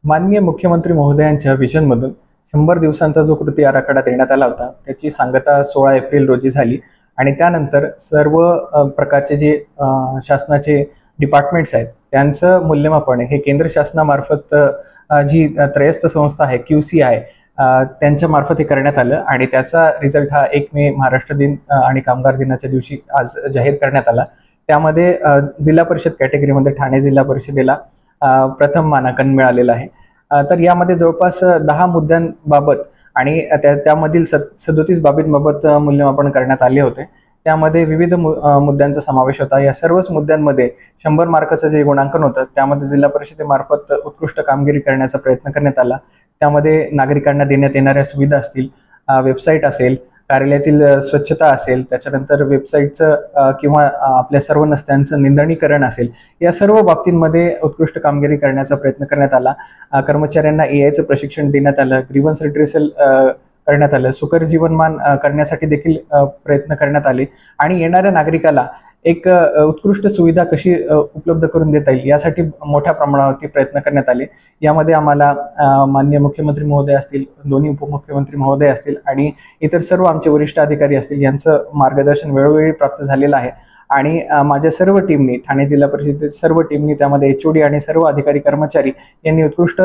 माननीय मुख्यमंत्री महोदयांच्या व्हिजनमधून 100 दिवसांचा जो कृती आराखडा देण्यात आला होता त्याची सांगता 16 एप्रिल रोजी झाली आणि त्यानंतर सर्व प्रकारचे जे शासनाचे डिपार्टमेंट्स आहेत त्यांचं मूल्यमापन हे केंद्र शासनामार्फत जी त्रयस्थ संस्था आहे QCI त्यांच्या मार्फत हे करण्यात आलं आणि त्याचा रिझल्ट हा 1 मे महाराष्ट्र दिन आणि कामगार दिनाच्या दिवशी आज जाहीर करण्यात आला। त्यामध्ये जिल्हा परिषद कॅटेगरीमध्ये ठाणे जिल्हा परिषदेला प्रथम मानांकन मिळालेलं आहे। तर यामध्ये जवळपास 10 मुद्द्यांबाबत आणि त्यामधील 37 बाबींबाबत मूल्यमापन करण्यात आले होते। त्यामध्ये विविध मुद्द्यांचा समावेश होता। या सर्वच मुद्द्यांमध्ये 100 मार्काचं जे गुणांकन होतं त्यामध्ये जिल्हा परिषदेमार्फत उत्कृष्ट कामगिरी करण्याचा प्रयत्न करण्यात आला। त्यामध्ये नागरिकांना देण्यात येणाऱ्या सुविधा असतील, वेबसाईट असेल, कार्यालयातील स्वच्छता असेल, त्याच्यानंतर वेबसाईटचं किंवा आपल्या सर्व नस्त्यांचं निंदणीकरण असेल, या सर्व बाबतींमध्ये उत्कृष्ट कामगिरी करण्याचा प्रयत्न करण्यात आला। कर्मचाऱ्यांना AIचं प्रशिक्षण देण्यात आलं, ग्रीव्हन्स रिट्रेसल करण्यात आलं, सुकर जीवनमान करण्यासाठी देखील प्रयत्न करण्यात आले आणि येणाऱ्या नागरिकाला एक उत्कृष्ट सुविधा कशी उपलब्ध करून देता येईल यासाठी मोठ्या प्रमाणावरती प्रयत्न करण्यात आले। यामध्ये आम्हाला माननीय मुख्यमंत्री महोदय असतील, दोन्ही उपमुख्यमंत्री महोदय असतील आणि इतर सर्व आमचे वरिष्ठ अधिकारी असतील यांचं मार्गदर्शन वेळोवेळी प्राप्त झालेलं आहे आणि माझ्या सर्व टीमनी, ठाणे जिल्हा परिषदेतील सर्व टीमनी, त्यामध्ये HOD आणि सर्व अधिकारी कर्मचारी यांनी उत्कृष्ट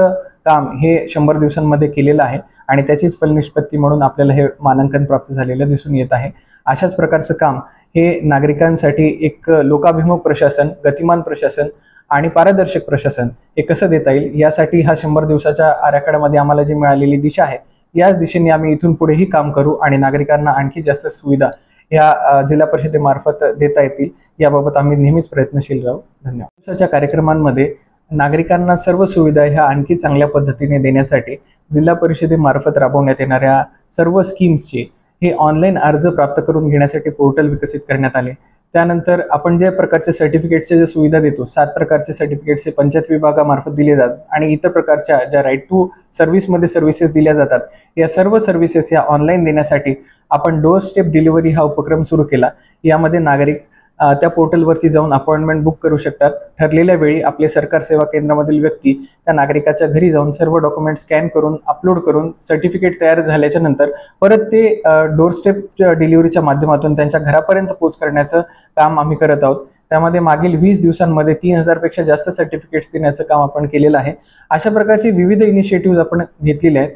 काम हे 100 दिवसांमध्ये केलेलं आहे आणि त्याचीच फलनिष्पत्ती म्हणून आपल्याला हे मानांकन प्राप्त झालेलं दिसून येत आहे। अशाच प्रकारचं काम हे नागरिकांसाठी एक लोकाभिमुख प्रशासन, गतिमान प्रशासन आणि पारदर्शक प्रशासन हे कसं देता येईल यासाठी हा 100 दिवसाच्या आराखड्यामध्ये आम्हाला जी मिळालेली दिशा आहे याच दिशेने आम्ही इथून पुढेही काम करू आणि नागरिकांना आणखी जास्त सुविधा या जिल्हा परिषदेमार्फत देता येतील याबाबत आम्ही नेहमीच प्रयत्नशील राहू। धन्यवाद। दिवसाच्या कार्यक्रमांमध्ये नागरिकांना सर्व सुविधा ह्या आणखी चांगल्या पद्धतीने देण्यासाठी जिल्हा परिषदेमार्फत राबवण्यात येणाऱ्या सर्व स्कीम्सचे हे ऑनलाईन अर्ज प्राप्त करून घेण्यासाठी पोर्टल विकसित करण्यात आले। त्यानंतर आपण ज्या प्रकारच्या सर्टिफिकेटच्या ज्या सुविधा देतो, 7 प्रकारचे सर्टिफिकेट्स हे पंचायत विभागामार्फत दिले जातात आणि इतर प्रकारच्या ज्या राईट टू सर्व्हिसमध्ये सर्व्हिसेस दिल्या जातात, या सर्व सर्व्हिसेस या ऑनलाईन देण्यासाठी आपण डोअर स्टेप डिलिव्हरी हा उपक्रम सुरू केला। यामध्ये नागरिक त्या पोर्टलवरती जाऊन अपॉइंटमेंट बुक करू शकतात। ठरलेल्या वेळी आपले सरकार सेवा केंद्रामधील व्यक्ती त्या नागरिकाच्या घरी जाऊन सर्व डॉक्युमेंट स्कॅन करून अपलोड करून सर्टिफिकेट तयार झाल्याच्या नंतर परत ते डोअर स्टेप डिलिव्हरीच्या माध्यमातून त्यांच्या घरापर्यंत पोहोच करण्याचं काम आम्ही करत आहोत। त्यामध्ये मागील 20 दिवसांमध्ये 3000 पेक्षा जास्त सर्टिफिकेट्स देण्याचं काम आपण केलेलं आहे। अशा प्रकारचे विविध इनिशिएटिव्ह आपण घेतलेले आहेत।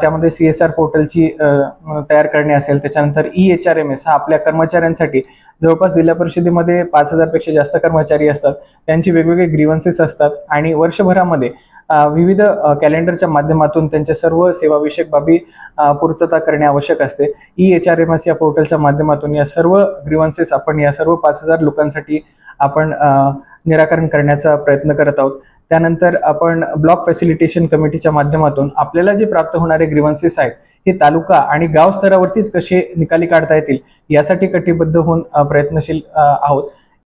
त्यामध्ये CSR पोर्टलची तयार करणे असेल, त्याच्यानंतर EHRMS हा आपल्या कर्मचाऱ्यांसाठी, जवळपास जिल्हा परिषदेमध्ये 5000 पेक्षा जास्त कर्मचारी असतात, त्यांची वेगवेगळे ग्रीव्हन्सेस असतात आणि वर्षभरामध्ये विविध कॅलेंडरच्या माध्यमातून त्यांच्या सर्व सेवाविषयक बाबी पूर्तता करणे आवश्यक असते। EHRMS या पोर्टलच्या माध्यमातून या सर्व ग्रीव्हन्सेस आपण या सर्व 5000 लोकांसाठी आपण निराकरण करण्याचा प्रयत्न करत आहोत। त्यानंतर आपण ब्लॉक फॅसिलिटेशन कमिटीच्या माध्यमातून आपल्याला जे प्राप्त होणारे ग्रीव्हन्सेस आहेत हे तालुका आणि गाव स्तरावरतीच कसे निकाली काढता येतील यासाठी कटिबद्ध होऊन प्रयत्नशील आहोत।